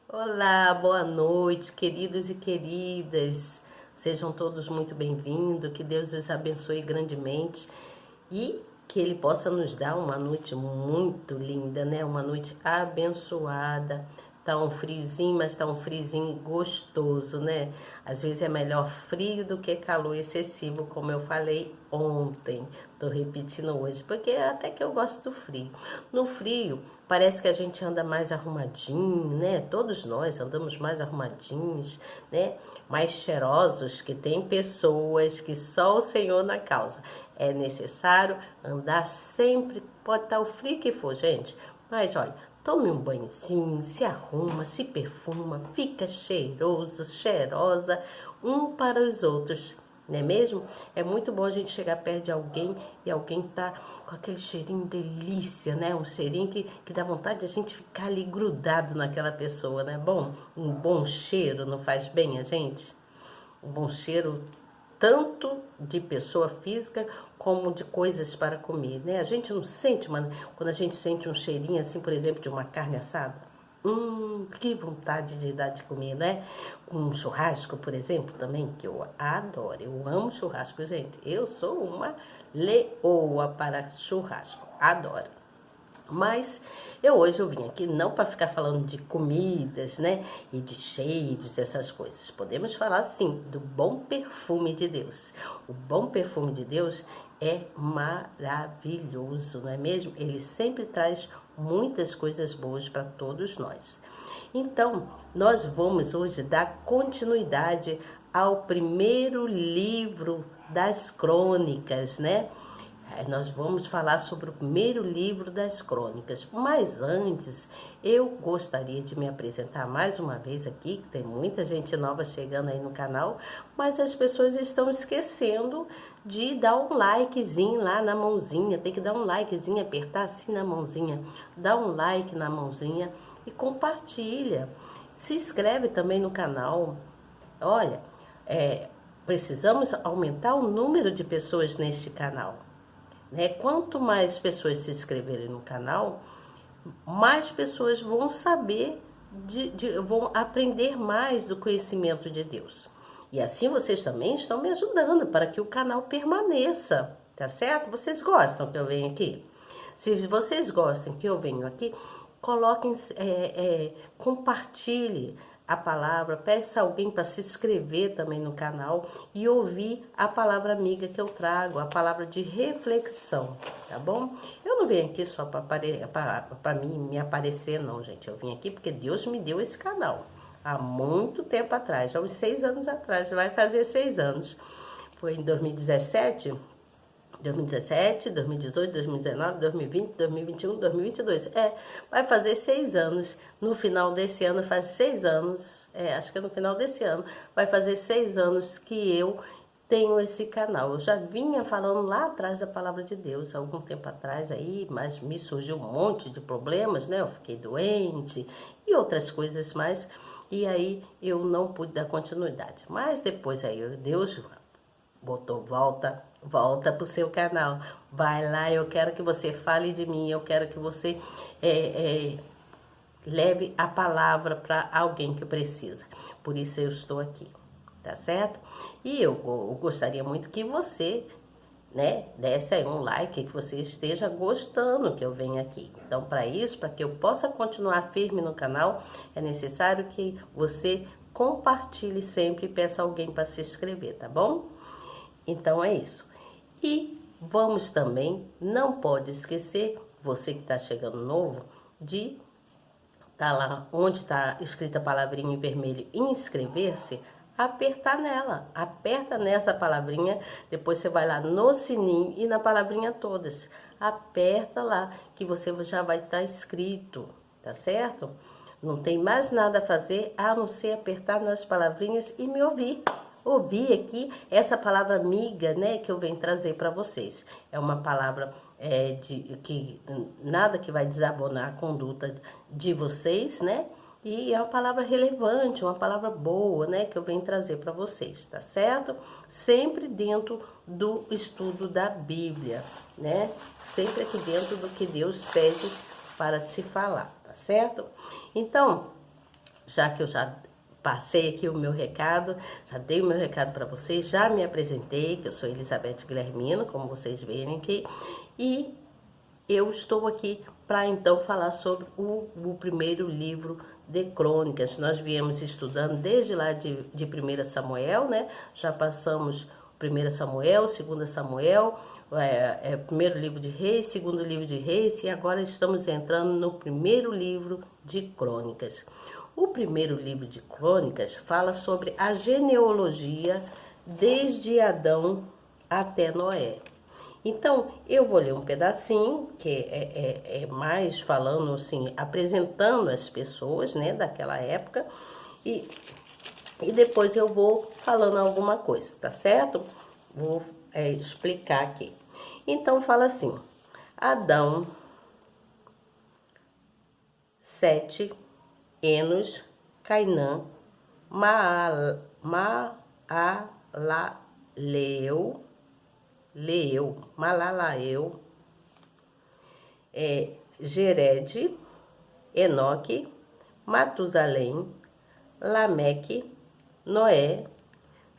Olá, boa noite, queridos e queridas. Sejam todos muito bem-vindos. Que Deus os abençoe grandemente e que Ele possa nos dar uma noite muito linda, né? Uma noite abençoada. Tá um friozinho, mas tá um friozinho gostoso, né? Às vezes é melhor frio do que calor excessivo, como eu falei ontem. Tô repetindo hoje, porque até que eu gosto do frio. No frio, parece que a gente anda mais arrumadinho, né? Todos nós andamos mais arrumadinhos, né? Mais cheirosos, que tem pessoas que só o Senhor na causa. É necessário andar sempre, pode estar o frio que for, gente. Mas olha, tome um banhozinho, se arruma, se perfuma, fica cheiroso, cheirosa, um para os outros, não é mesmo? É muito bom a gente chegar perto de alguém e alguém tá com aquele cheirinho delícia, né? Um cheirinho que dá vontade de a gente ficar ali grudado naquela pessoa, né? Bom, um bom cheiro não faz bem a gente? Um bom cheiro tanto de pessoa física como de coisas para comer, né? A gente não sente, mano, quando a gente sente um cheirinho assim, por exemplo, de uma carne assada. Que vontade de dar de comer, né? Um churrasco, por exemplo, também, que eu adoro. Eu amo churrasco, gente. Eu sou uma leoa para churrasco. Adoro. Mas hoje eu vim aqui não para ficar falando de comidas, né? E de cheiros, essas coisas. Podemos falar sim do bom perfume de Deus. O bom perfume de Deus é maravilhoso, não é mesmo? Ele sempre traz muitas coisas boas para todos nós. Então, nós vamos hoje dar continuidade ao primeiro livro das crônicas, né? Nós vamos falar sobre o primeiro livro das crônicas, mas antes eu gostaria de me apresentar mais uma vez aqui, que tem muita gente nova chegando aí no canal, mas as pessoas estão esquecendo de dar um likezinho lá na mãozinha, tem que dar um likezinho, apertar assim na mãozinha, dá um like na mãozinha e compartilha. Se inscreve também no canal. Olha, precisamos aumentar o número de pessoas neste canal, né? Quanto mais pessoas se inscreverem no canal, mais pessoas vão saber, vão aprender mais do conhecimento de Deus. E assim vocês também estão me ajudando para que o canal permaneça, tá certo? Vocês gostam que eu venha aqui? Se vocês gostam que eu venho aqui, coloquem, compartilhe a palavra, peça alguém para se inscrever também no canal e ouvir a palavra amiga que eu trago, a palavra de reflexão, tá bom? Eu não venho aqui só para mim me aparecer, não, gente. Eu vim aqui porque Deus me deu esse canal há muito tempo atrás, há uns 6 anos atrás, vai fazer 6 anos. Foi em 2017, 2018, 2019, 2020, 2021, 2022. Vai fazer 6 anos. No final desse ano faz 6 anos. Acho que é no final desse ano. Vai fazer 6 anos que eu tenho esse canal. Eu já vinha falando lá atrás da palavra de Deus, há algum tempo atrás aí, mas me surgiu um monte de problemas, né? Eu fiquei doente e outras coisas mais. E aí eu não pude dar continuidade. Mas depois aí Deus botou, volta pro seu canal, vai lá, eu quero que você fale de mim, eu quero que você leve a palavra para alguém que precisa, por isso eu estou aqui, tá certo? E eu gostaria muito que você, né, desse aí um like, que você esteja gostando que eu venha aqui. Então, para isso, para que eu possa continuar firme no canal, é necessário que você compartilhe sempre e peça alguém para se inscrever, tá bom? Então é isso. E vamos também, não pode esquecer, você que está chegando novo, de tá lá onde está escrita a palavrinha em vermelho, inscrever-se, apertar nela, aperta nessa palavrinha, depois você vai lá no sininho e na palavrinha todas, aperta lá que você já vai estar inscrito, tá certo? Não tem mais nada a fazer a não ser apertar nas palavrinhas e me ouvir aqui essa palavra amiga, né, que eu venho trazer para vocês. É uma palavra que nada que vai desabonar a conduta de vocês, né? E é uma palavra relevante, uma palavra boa, né, que eu venho trazer para vocês, tá certo? Sempre dentro do estudo da Bíblia, né? Sempre aqui dentro do que Deus pede para se falar, tá certo? Então, já que eu já passei aqui o meu recado, já dei o meu recado para vocês, já me apresentei, que eu sou Elizabeth Guilhermino, como vocês verem aqui, e eu estou aqui para então falar sobre o primeiro livro de crônicas. Nós viemos estudando desde lá de 1 Samuel, né? Já passamos 1 Samuel, 2 Samuel, primeiro livro de Reis, segundo livro de Reis, e agora estamos entrando no primeiro livro de crônicas. O primeiro livro de crônicas fala sobre a genealogia desde Adão até Noé. Então, eu vou ler um pedacinho, que é mais falando assim, apresentando as pessoas, né, daquela época, e depois eu vou falando alguma coisa, tá certo? Vou explicar aqui. Então, fala assim, Adão, Sete, Enos, Cainã, Malalael, Jered, Enoque, Matusalém, Lameque, Noé,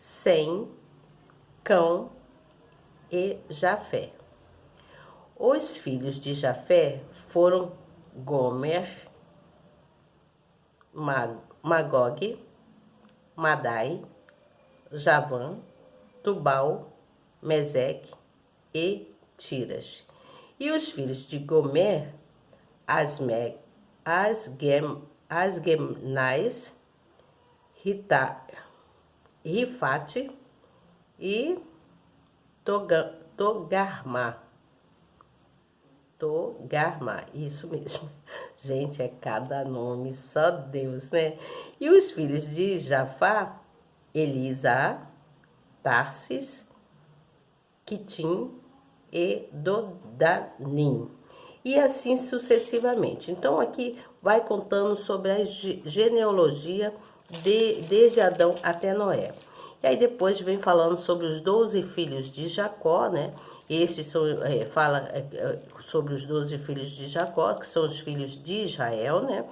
Sem, Cão e Jafé. Os filhos de Jafé foram Gomer, Magog, Madai, Javã, Tubal, Meseque e Tiras. E os filhos de Gomer, Asgemnais, Rifate e Togarma, isso mesmo. Gente, é cada nome, só Deus, né? E os filhos de Jafá, Elisa, Tarsis, Quitim e Dodanim. E assim sucessivamente. Então, aqui vai contando sobre a genealogia desde Adão até Noé. E aí depois vem falando sobre os 12 filhos de Jacó, né? Estes são, fala sobre os 12 filhos de Jacó, que são os filhos de Israel, né?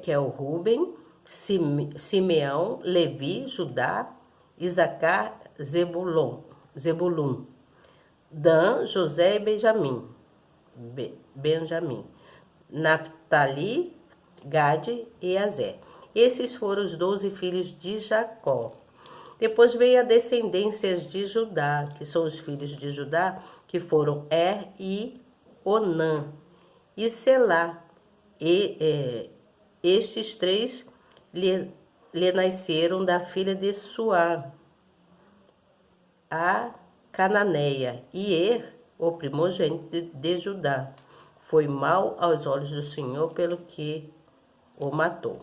Que é o Ruben, Simeão, Levi, Judá, Isacar, Zebulun, Dan, José e Benjamim, Naftali, Gade e Azer. Esses foram os 12 filhos de Jacó. Depois veio a descendência de Judá, que são os filhos de Judá, que foram e Onã e Selá. E estes três lhe nasceram da filha de Suá, a Cananeia, e o primogênito de Judá. Foi mal aos olhos do Senhor, pelo que o matou.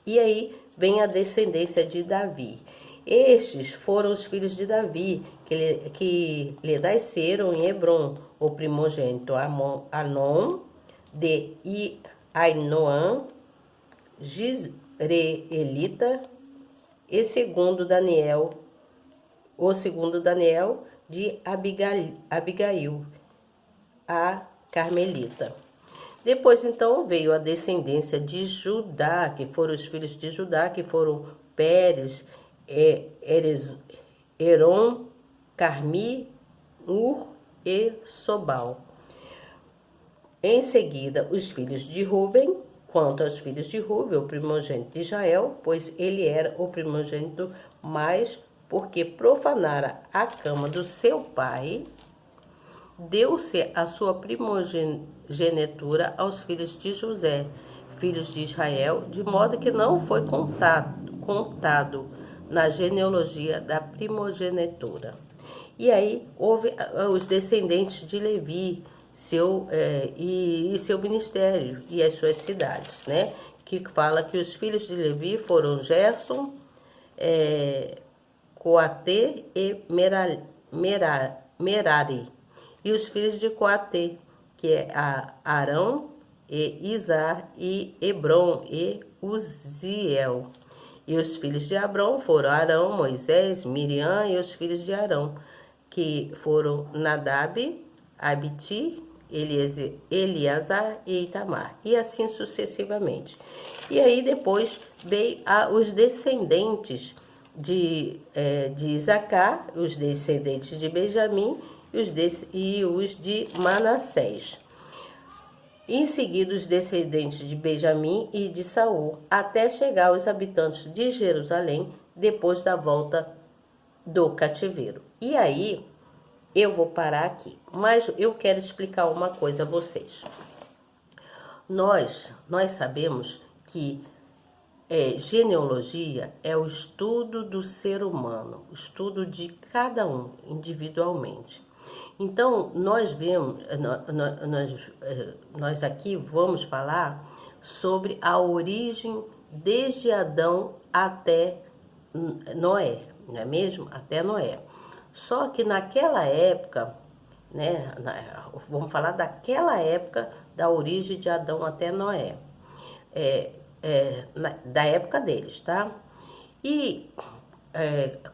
E aí vem a descendência de Davi. Estes foram os filhos de Davi, que lhe nasceram em Hebron, o primogênito Anom, de Ainoã, Gisreelita, e o segundo Daniel, de Abigail, a Carmelita. Depois, então, veio a descendência de Judá, que foram os filhos de Judá, que foram Pérez, Heron, Carmi, Ur e Sobal. Em seguida, os filhos de Ruben. Quanto aos filhos de Ruben, o primogênito de Israel, pois ele era o primogênito, mas porque profanara a cama do seu pai, deu-se a sua primogenitura aos filhos de José, filhos de Israel, de modo que não foi contado na genealogia da primogenitura. E aí houve os descendentes de Levi, seu ministério e as suas cidades, né? Que fala que os filhos de Levi foram Gerson, Coatê e Merari. E os filhos de Coatê, que é Arão, e Izar, e Hebron, e Uziel. E os filhos de Abrão foram Arão, Moisés, Miriam, e os filhos de Arão, que foram Nadab, Abiti Eleazar e Itamar, e assim sucessivamente. E aí depois veio os descendentes de Isacar, os descendentes de Benjamim e os de Manassés. Em seguida, os descendentes de Benjamim e de Saul, até chegar aos habitantes de Jerusalém, depois da volta do cativeiro. E aí, eu vou parar aqui, mas eu quero explicar uma coisa a vocês. Nós sabemos que genealogia é o estudo do ser humano, o estudo de cada um individualmente. Então, nós aqui vamos falar sobre a origem desde Adão até Noé, não é mesmo? Até Noé. Só que naquela época, né, vamos falar daquela época da origem de Adão até Noé, da época deles, tá? E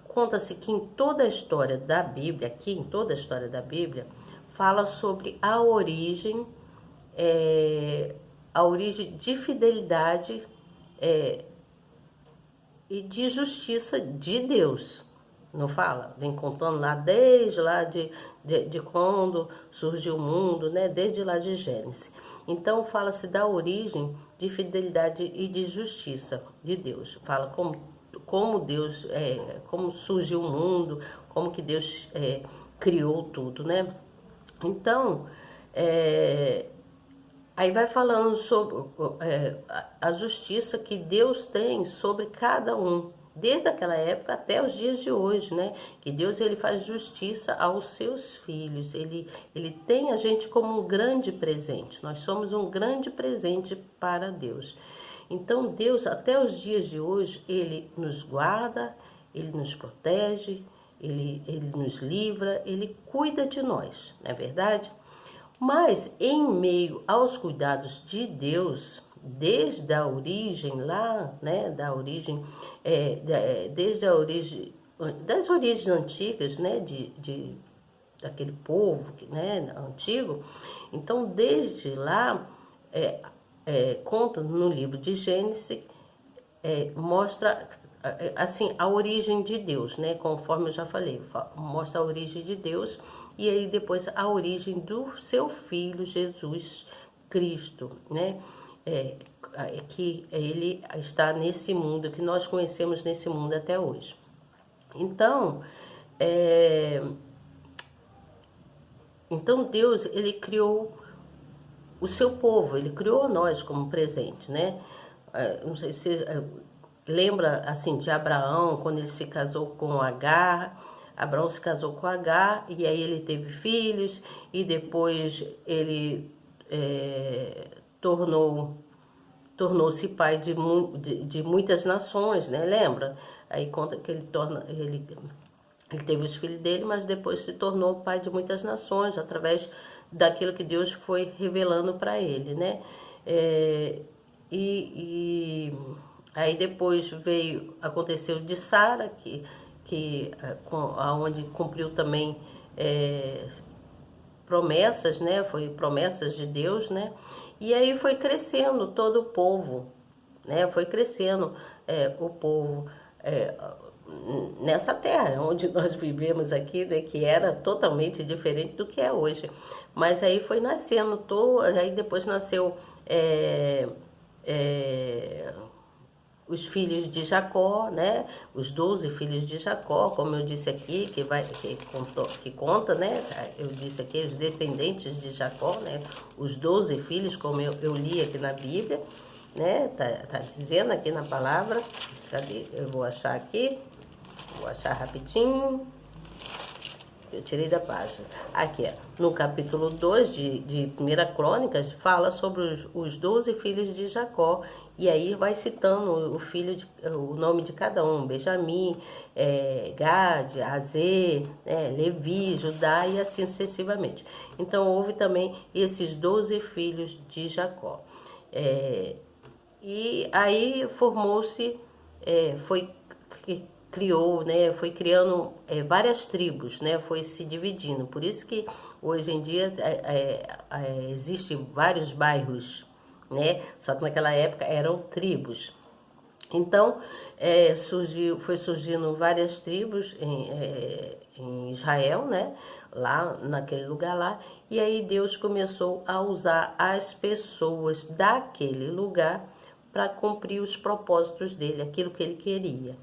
conta-se que em toda a história da Bíblia, aqui em toda a história da Bíblia, fala sobre a origem de fidelidade e de justiça de Deus. Não fala? Vem contando desde lá de quando surgiu o mundo, né? Desde lá de Gênesis. Então fala-se da origem de fidelidade e de justiça de Deus. Fala como Deus, como surgiu o mundo, como que Deus criou tudo, né? Então, aí vai falando sobre a justiça que Deus tem sobre cada um, desde aquela época até os dias de hoje, né? Que Deus ele faz justiça aos seus filhos, ele tem a gente como um grande presente, nós somos um grande presente para Deus. Então Deus, até os dias de hoje, ele nos guarda, ele nos protege, ele nos livra, ele cuida de nós, não é verdade? Mas em meio aos cuidados de Deus, desde a origem lá, né, desde a origem, das origens antigas, né, daquele povo, né, antigo, então desde lá, conta no livro de Gênesis, mostra assim a origem de Deus, né? Conforme eu já falei, mostra a origem de Deus e aí depois a origem do seu filho Jesus Cristo, né? Que ele está nesse mundo, que nós conhecemos nesse mundo até hoje. Então, Deus ele criou o seu povo, ele criou nós como presente, né? Não sei se lembra assim de Abraão, quando ele se casou com Agar. Abraão se casou com Agar e aí ele teve filhos e depois ele tornou-se pai de muitas nações, né? Lembra? Aí conta que ele teve os filhos dele, mas depois se tornou pai de muitas nações através daquilo que Deus foi revelando para ele, né? Aí depois aconteceu de Sara, onde cumpriu também promessas, né? Foi promessas de Deus, né? E aí foi crescendo todo o povo, né? Foi crescendo o povo nessa terra onde nós vivemos aqui, né? Que era totalmente diferente do que é hoje. Mas aí foi nascendo aí depois nasceu os filhos de Jacó, né? Os 12 filhos de Jacó, como eu disse aqui, que conta, né? Eu disse aqui, os descendentes de Jacó, né? Os 12 filhos, como eu li aqui na Bíblia, né? Tá dizendo aqui na palavra. Cadê? Eu vou achar aqui. Vou achar rapidinho. Eu tirei da página. Aqui, no capítulo 2 de 1 Crônicas, fala sobre os 12 filhos de Jacó. E aí vai citando o nome de cada um. Benjamim, Gade, Azer, Levi, Judá e assim sucessivamente. Então houve também esses 12 filhos de Jacó. E aí formou-se, criou, né, foi criando várias tribos, né, foi se dividindo. Por isso que hoje em dia existem vários bairros, né? Só que naquela época eram tribos. Então, foi surgindo várias tribos em Israel, né? Lá naquele lugar lá, e aí Deus começou a usar as pessoas daquele lugar para cumprir os propósitos dele, aquilo que ele queria.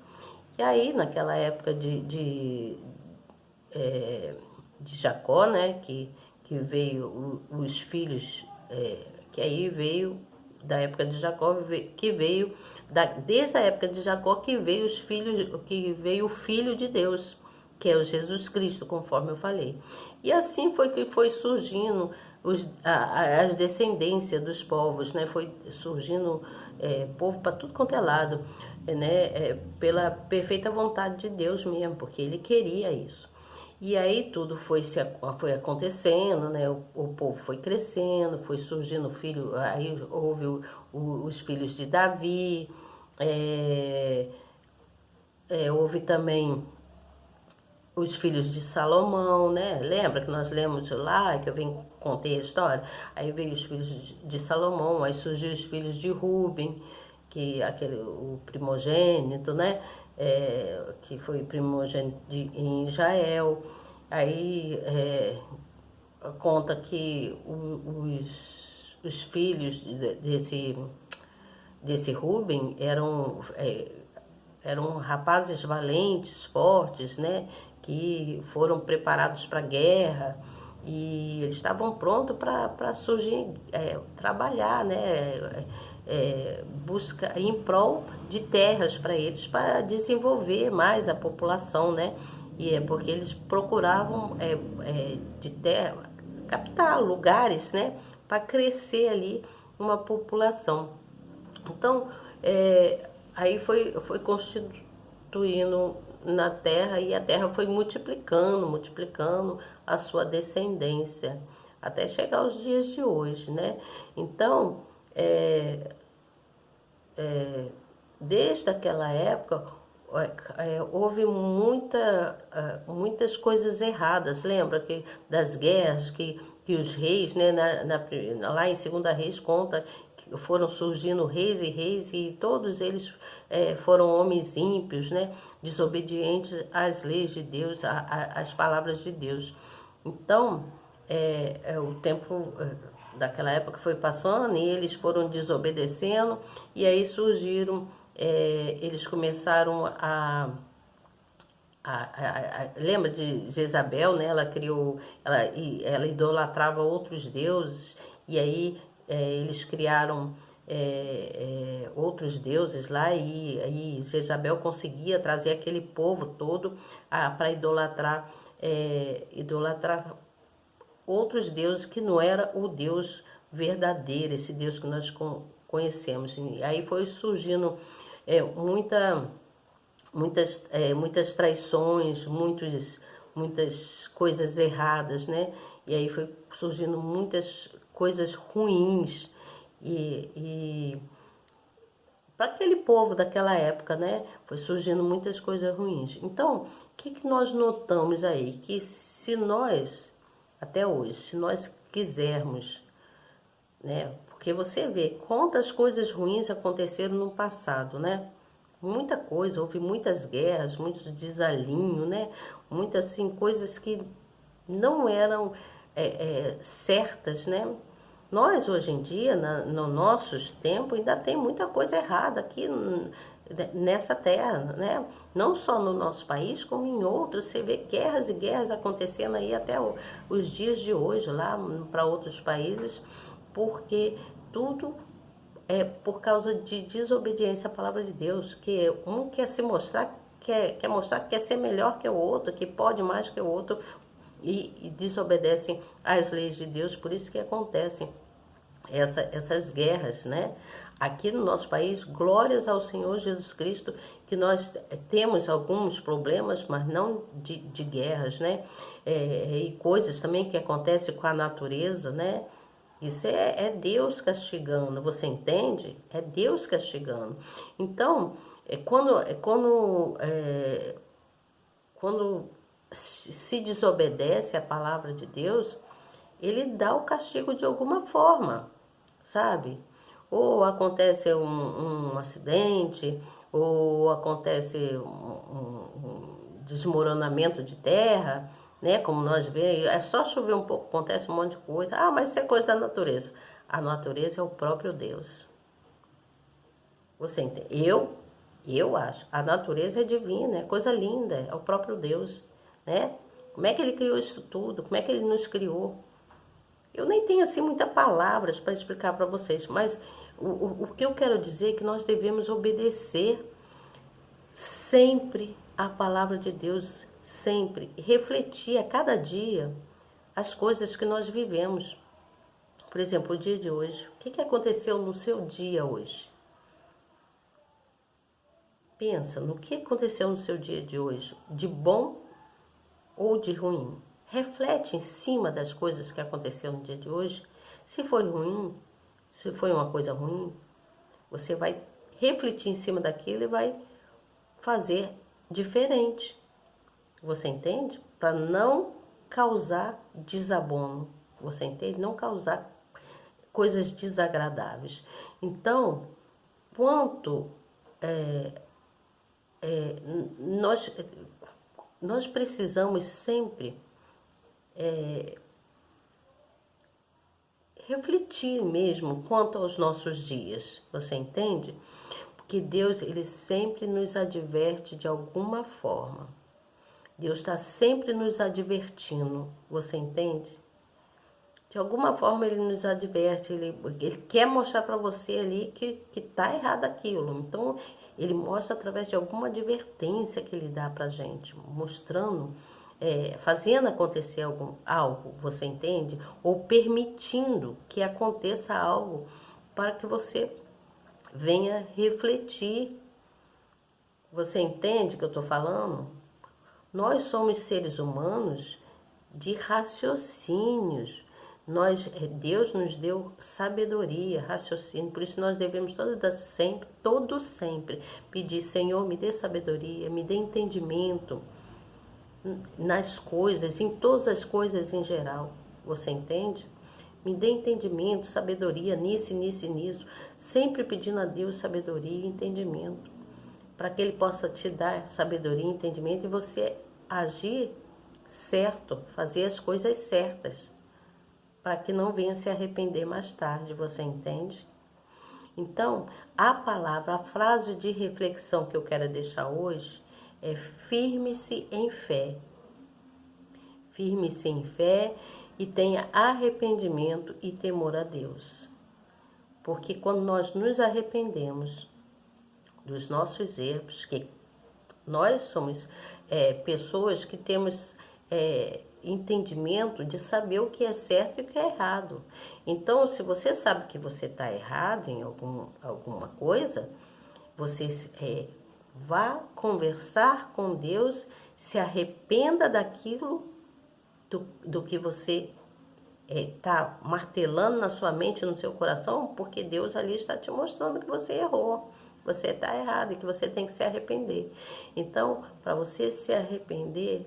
E aí, naquela época de Jacó, né, que veio os filhos, que aí veio da época de Jacó, que veio desde a época de Jacó que veio os filhos, que veio o Filho de Deus, que é o Jesus Cristo, conforme eu falei. E assim foi que foi surgindo as descendências dos povos, né? Foi surgindo povo para tudo quanto é lado, né? Pela perfeita vontade de Deus mesmo, porque Ele queria isso. E aí tudo foi acontecendo, né? O povo foi crescendo, foi surgindo filho, aí houve os filhos de Davi, houve também os filhos de Salomão, né? Lembra que nós lemos lá, que eu contei a história? Aí veio os filhos de Salomão, aí surgiu os filhos de Ruben, que o primogênito, né? Que foi primogênito em Israel. Aí conta que os filhos desse Ruben eram rapazes valentes, fortes, né? Que foram preparados para a guerra e eles estavam prontos para surgir, trabalhar, né? Busca em prol de terras para eles, para desenvolver mais a população, né? E é porque eles procuravam de terra, capital, lugares, né? Para crescer ali uma população. Então, aí foi constituindo na terra e a terra foi multiplicando a sua descendência, até chegar aos dias de hoje, né? Então, desde aquela época, houve muitas coisas erradas. Lembra que das guerras que os reis, né, lá em Segunda Reis conta que foram surgindo reis e todos eles foram homens ímpios, né, desobedientes às leis de Deus, às palavras de Deus. Então, o tempo daquela época foi passando e eles foram desobedecendo e aí surgiram, eles começaram lembra de Jezabel, né? Ela idolatrava outros deuses e aí eles criaram outros deuses lá e Jezabel conseguia trazer aquele povo todo para idolatrar outros deuses que não era o Deus verdadeiro, esse Deus que nós conhecemos. E aí foi surgindo muitas traições, muitas coisas erradas, né? E aí foi surgindo muitas coisas ruins e para aquele povo daquela época, né? Foi surgindo muitas coisas ruins. Então, o que nós notamos aí? Que se nós, até hoje, se nós quisermos, né? Porque você vê quantas coisas ruins aconteceram no passado, né? Muita coisa, houve muitas guerras, muitos desalinhos, né? Muitas assim, coisas que não eram certas, né? Nós, hoje em dia, no nossos tempos, ainda tem muita coisa errada aqui nessa terra, né? Não só no nosso país, como em outros. Você vê guerras e guerras acontecendo aí até os dias de hoje, lá para outros países, porque tudo é por causa de desobediência à palavra de Deus, que um quer se mostrar, quer mostrar que quer ser melhor que o outro, que pode mais que o outro, e desobedecem às leis de Deus, por isso que acontecem essas guerras, né? Aqui no nosso país, glórias ao Senhor Jesus Cristo, que nós temos alguns problemas, mas não de guerras, né? E coisas também que acontecem com a natureza, né? Isso é Deus castigando, você entende? É Deus castigando. Então, quando se desobedece à palavra de Deus, ele dá o castigo de alguma forma, sabe? Ou acontece um acidente, ou acontece um desmoronamento de terra, né? Como nós vemos, é só chover um pouco, acontece um monte de coisa. Ah, mas isso é coisa da natureza. A natureza é o próprio Deus. Você entende? Eu acho. A natureza é divina, é coisa linda, é o próprio Deus, né? Como é que ele criou isso tudo? Como é que ele nos criou? Eu nem tenho assim muitas palavras para explicar para vocês, mas o que eu quero dizer é que nós devemos obedecer sempre a palavra de Deus, sempre refletir a cada dia as coisas que nós vivemos. Por exemplo, o dia de hoje. O que aconteceu no seu dia hoje? Pensa no que aconteceu no seu dia de hoje, de bom ou de ruim. Reflete em cima das coisas que aconteceram no dia de hoje. Se foi ruim, se foi uma coisa ruim, você vai refletir em cima daquilo e vai fazer diferente. Você entende? Para não causar desabono. Você entende? Não causar coisas desagradáveis. Então, quanto nós, nós precisamos sempre refletir mesmo quanto aos nossos dias, você entende? Porque Deus, ele sempre nos adverte de alguma forma. Deus está sempre nos advertindo, você entende? De alguma forma ele nos adverte, ele quer mostrar para você ali que está errado aquilo. Então, ele mostra através de alguma advertência que ele dá para a gente, mostrando, fazendo acontecer algo, você entende? Ou permitindo que aconteça algo para que você venha refletir. Você entende o que eu estou falando? Nós somos seres humanos de raciocínios. Deus nos deu sabedoria, raciocínio, por isso nós devemos todo sempre pedir: Senhor, me dê sabedoria, me dê entendimento nas coisas, em todas as coisas em geral. Você entende? Me dê entendimento, sabedoria nisso, nisso e nisso, sempre pedindo a Deus sabedoria e entendimento, para que Ele possa te dar sabedoria e entendimento e você agir certo, fazer as coisas certas, para que não venha se arrepender mais tarde, você entende? Então, a frase de reflexão que eu quero deixar hoje é: firme-se em fé. Firme-se em fé e tenha arrependimento e temor a Deus. Porque quando nós nos arrependemos dos nossos erros, que nós somos pessoas que temos entendimento de saber o que é certo e o que é errado. Então, se você sabe que você está errado em alguma coisa, você vá conversar com Deus, se arrependa daquilo do que você está martelando na sua mente, no seu coração, porque Deus ali está te mostrando que você errou, você está errado e que você tem que se arrepender. Então, para você se arrepender,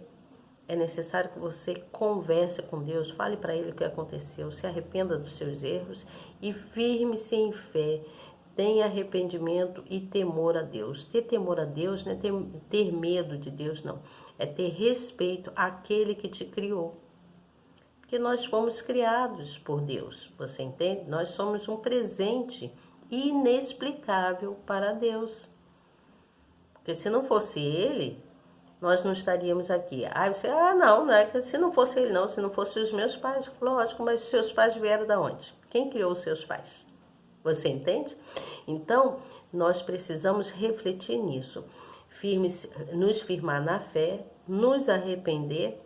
é necessário que você converse com Deus, fale para Ele o que aconteceu, se arrependa dos seus erros e firme-se em fé. Tenha arrependimento e temor a Deus. Ter temor a Deus não é ter medo de Deus, não. É ter respeito àquele que te criou. Porque nós fomos criados por Deus, você entende? Nós somos um presente inexplicável para Deus. Porque se não fosse Ele, nós não estaríamos aqui. Não é que se não fosse Ele não, se não fossem os meus pais. Lógico, mas os seus pais vieram de onde? Quem criou os seus pais? Você entende? Então, nós precisamos refletir nisso. Nos firmar na fé, nos arrepender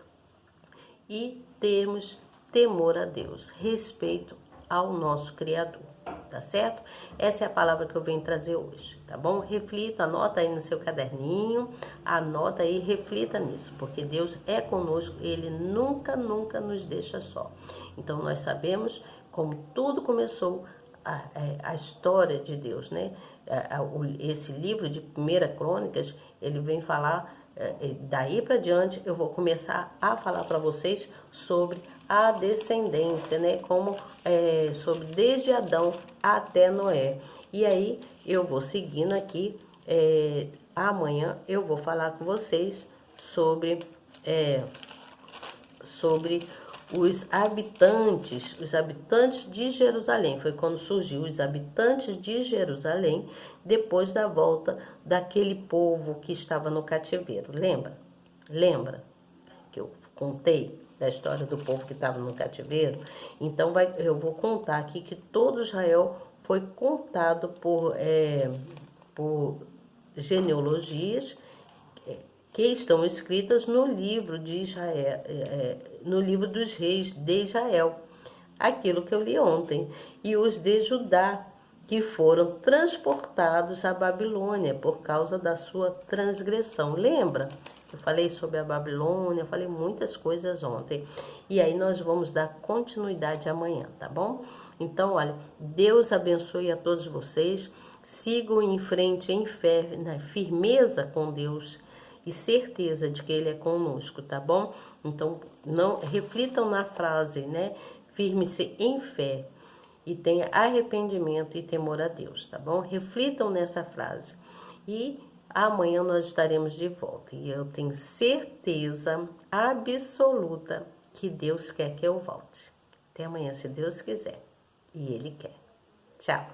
e termos temor a Deus, respeito ao nosso Criador, tá certo? Essa é a palavra que eu venho trazer hoje, tá bom? Reflita, anota aí no seu caderninho, anota aí, reflita nisso, porque Deus é conosco, Ele nunca nos deixa só. Então, nós sabemos como tudo começou, a história de Deus, né? Esse livro de 1 Crônicas, ele vem falar daí para diante eu vou começar a falar para vocês sobre a descendência, né? Como sobre desde Adão até Noé. E aí eu vou seguindo aqui. Amanhã eu vou falar com vocês sobre os habitantes de Jerusalém. Foi quando surgiu os habitantes de Jerusalém, depois da volta daquele povo que estava no cativeiro. Lembra? Lembra que eu contei da história do povo que estava no cativeiro? Então eu vou contar aqui que todo Israel foi contado por genealogias que estão escritas no livro de Israel, no livro dos reis de Israel, aquilo que eu li ontem, e os de Judá, que foram transportados à Babilônia por causa da sua transgressão. Lembra? Eu falei sobre a Babilônia, falei muitas coisas ontem. E aí nós vamos dar continuidade amanhã, tá bom? Então, olha, Deus abençoe a todos vocês. Sigam em frente em fé, na firmeza com Deus e certeza de que Ele é conosco, tá bom? Então, não reflitam na frase, né? Firme-se em fé e tenha arrependimento e temor a Deus, tá bom? Reflitam nessa frase. E amanhã nós estaremos de volta. E eu tenho certeza absoluta que Deus quer que eu volte. Até amanhã, se Deus quiser. E Ele quer. Tchau.